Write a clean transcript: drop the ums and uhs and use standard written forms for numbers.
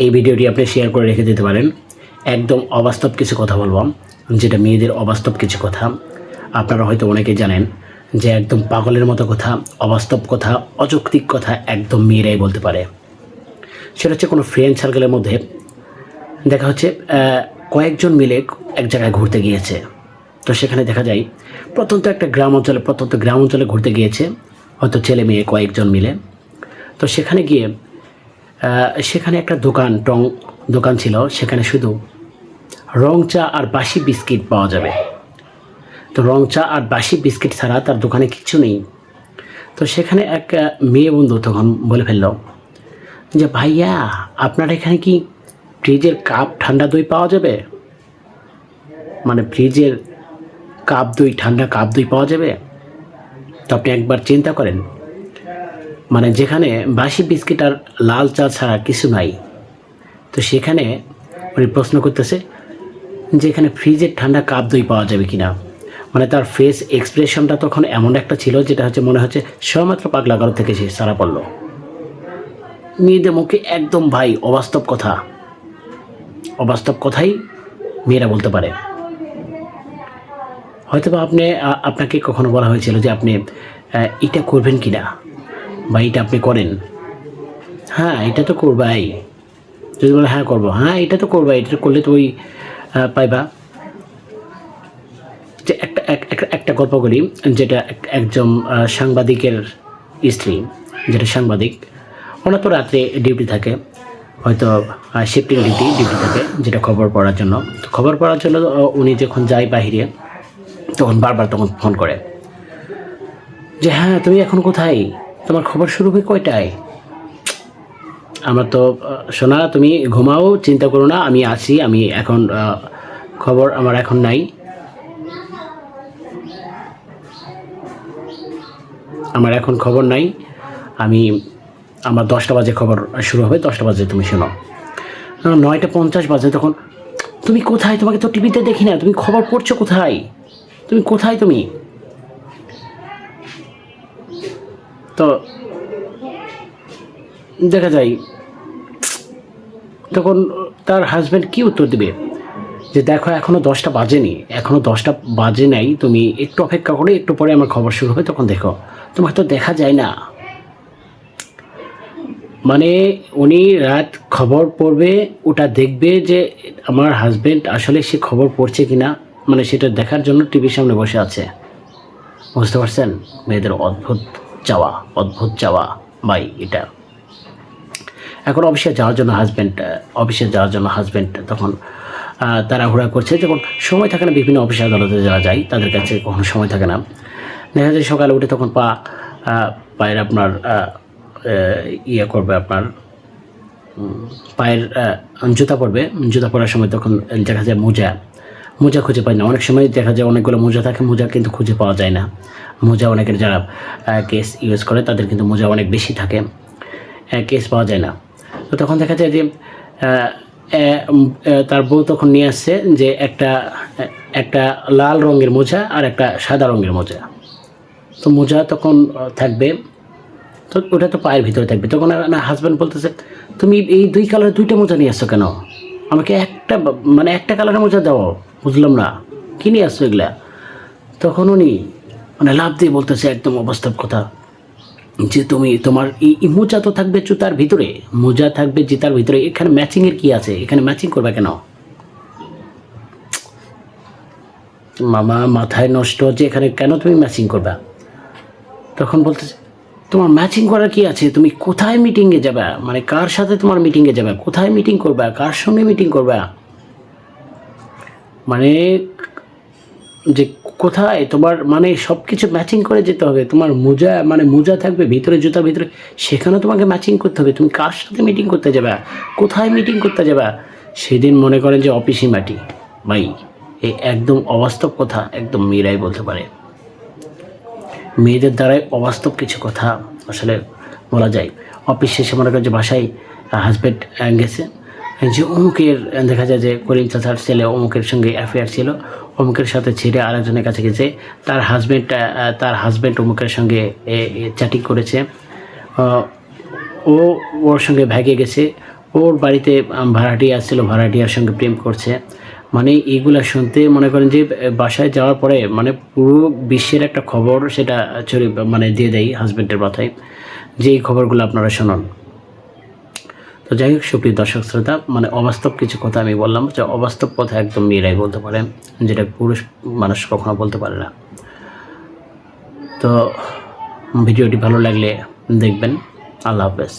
এই ভিডিওটি আপনি শেয়ার করে রেখে দিতে পারেন। একদম অবাস্তব কিছু কথা বলবো, যেটা মেয়েদের অবাস্তব কিছু কথা। আপনারা হয়তো অনেকেই জানেন যে একদম পাগলের মতো কথা, অবাস্তব কথা, অযৌক্তিক কথা একদম মেয়েরাই বলতে পারে। সেটা হচ্ছে কোনো ফ্রেন্ড সার্কেলের মধ্যে দেখা হচ্ছে কয়েকজন মিলে এক জায়গায় ঘুরতে গিয়েছে। তো সেখানে দেখা যায় প্রত্যন্ত গ্রাম অঞ্চলে ঘুরতে গিয়েছে, হয়তো ছেলে মেয়ে কয়েকজন মিলে। তো সেখানে গিয়ে সেখানে একটা দোকান ছিল, সেখানে শুধু রং চা আর বাসি বিস্কিট পাওয়া যাবে। তো রং চা আর বাসি বিস্কিট ছাড়া তার দোকানে কিচ্ছু নেই। তো সেখানে এক মেয়ে বন্ধু তখন বলে ফেলল যে, ভাইয়া আপনার এখানে কি ফ্রিজের কাপ ঠান্ডা দই পাওয়া যাবে? মানে ফ্রিজের ঠান্ডা কাপ দই পাওয়া যাবে? তো আপনি একবার চিন্তা করেন, মানে যেখানে বাসি বিস্কিট আর লাল চা ছাড়া কিছু নাই, তো সেখানে উনি প্রশ্ন করতেছে যে এখানে ফ্রিজের ঠান্ডা কাপ দই পাওয়া যাবে কিনা। মানে তার ফেস এক্সপ্রেশনটা তখন এমন একটা ছিল, যেটা হচ্ছে মনে হচ্ছে সবেমাত্র পাগলা গারো থেকে সে সারা পড়লো। মেয়েদের মুখে একদম ভাই অবাস্তব কথাই মেয়েরা বলতে পারে। হয়তোবা আপনাকে কখনো বলা হয়েছিল যে আপনি এটা করবেন কিনা, বা এটা আপনি করেন, হ্যাঁ এটা তো করবাই। যদি বলে হ্যাঁ করবো, হ্যাঁ এটা তো করবাই, এটা করলে তো ওই পাইবা। যে একটা গল্প করি, যেটা একজন সাংবাদিকের স্ত্রী, যেটা সাংবাদিক, ওনার তো রাত্রে ডিউটি থাকে, হয়তো শিফটিং ডিউটি থাকে, যেটা খবর পড়ার জন্য। তো খবর পড়ার জন্য উনি যখন যায় বাহিরে, তখন বারবার ফোন করে যে হ্যাঁ তুমি এখন কোথায়, তোমার খবর শুরু হবে কয়টায়? আমার তো সোনা তুমি ঘুমাও, চিন্তা করো না, আমি আছি, আমি এখন খবর আমার এখন নাই, আমার এখন খবর নাই, আমার 10টা বাজে খবর শুরু হবে, 10টা বাজে তুমি শোনো। 9টা 50 বাজে, তখন তুমি কোথায়? তোমাকে তো টিভিতে দেখি না, তুমি খবর পড়ছো কোথায়? তুমি তো দেখা যায় তখন তার হাজব্যান্ড কি উত্তর দিবে যে দেখো এখনো 10টা বাজেনি, এখনো 10টা বাজে নাই, তুমি একটু অপেক্ষা করো, একটু পরে আমার খবর শুরু হবে, তখন দেখো। তোমাকে তো দেখা যায় না। মানে উনি রাত খবর পড়বে, ওটা দেখবে যে আমার হাজব্যান্ড আসলে সে খবর পড়ছে কিনা, মানে সেটা দেখার জন্য টিভির সামনে বসে আছে। বুঝতে পারছেন মেয়েদের অদ্ভুত চাওয়া ভাই এটা। এখন অফিসে যাওয়ার জন্য হাজব্যান্ড তখন তাড়াহুড়া করছে, যখন সময় থাকে না। বিভিন্ন অফিস আদালতে যারা যায় তাদের কাছে কখনো সময় থাকে না। দেখা যায় সকালে উঠে তখন পায়ের আপনার করবে, আপনার পায়ের জুতা পরবে, জুতা পরার সময় তখন দেখা যায় মোজা খুঁজে পায় না। অনেক সময় দেখা যায় অনেকগুলো মোজা থাকে, মোজা কিন্তু খুঁজে পাওয়া যায় না। মোজা অনেকের যারা কেস ইউজ করে তাদের কিন্তু মোজা অনেক বেশি থাকে, কেস পাওয়া যায় না। তো তখন দেখা যায় যে তার বউ তখন নিয়ে আসছে যে একটা লাল রঙের মোজা আর একটা সাদা রঙের মোজা। তো মোজা তখন থাকবে, তো ওটা তো পায়ের ভিতরে থাকবে। তখন হাজব্যান্ড বলতেছে তুমি এই 2 কালারের 2টা মোজা নিয়ে আসছো কেন? আমাকে একটা কালারের মোজা দাও। বুঝলাম না কী নিয়ে আসছো এগুলা। তখন উনি লাভ দিয়ে বলতেছে একদম অবাস্তব কথা যে তোমার এই মোজা তো থাকবে জুতার ভিতরে, মোজা থাকবে জুতার ভিতরে, এখানে ম্যাচিংয়ের কি আছে? এখানে ম্যাচিং করবে কেন? মামা মাথায় নষ্ট যে এখানে কেন তুমি ম্যাচিং করবা? তখন বলতেছে তোমার ম্যাচিং করার কি আছে? তুমি কোথায় মিটিংয়ে যাবা, মানে কার সাথে তোমার মিটিংয়ে যাবে, কোথায় মিটিং করবা, কার সঙ্গে মিটিং করবা, মানে যে কোথায় তোমার মানে সব কিছু ম্যাচিং করে যেতে হবে। তোমার মোজা থাকবে ভিতরে, জুতার ভিতরে, সেখানেও তোমাকে ম্যাচিং করতে হবে। তুমি কার সাথে মিটিং করতে যাবে, কোথায় মিটিং করতে যাবে? সেদিন মনে করেন যে অফিসই মাটি ভাই। এই একদম অবাস্তব কথা একদম মেয়েরাই বলতে পারে। মেয়েদের দ্বারাই অবাস্তব কিছু কথা আসলে বলা যায়। অফিস শেষে মনে করেন যে বাসায় হাজব্যান্ড গেছে, যে অমুকের দেখা যায় যে করিম চাচার ছেলে অমুকের সঙ্গে অ্যাফেয়ার ছিল, অমুকের সাথে ছেড়ে আরেকজনের কাছে গেছে, তার হাজব্যান্ড অমুকের সঙ্গে চ্যাটিং করেছে, ওর সঙ্গে ভেগে গেছে, ওর বাড়িতে ভাড়াটিয়া আসছিল, ভাড়াটিয়ার সঙ্গে প্রেম করছে। মানে এইগুলা শুনতে মনে করেন যে বাসায় যাওয়ার পরে মানে পুরো বিশ্বের একটা খবর সেটা মানে দিয়ে দেয় হাজব্যান্ডের মাথায়, যে এই খবরগুলো আপনারা শুনুন। তো যাই হোক, সুপ্রিয় দর্শক শ্রোতা, মানে অবাস্তব কিছু কথা আমি বললাম, যে অবাস্তব কথা একদম মেয়েরাই বলতে পারে, যেটা পুরুষ মানুষ কখনো বলতে পারে না। তো ভিডিওটি ভালো লাগলে দেখবেন। আল্লাহ হাফেজ।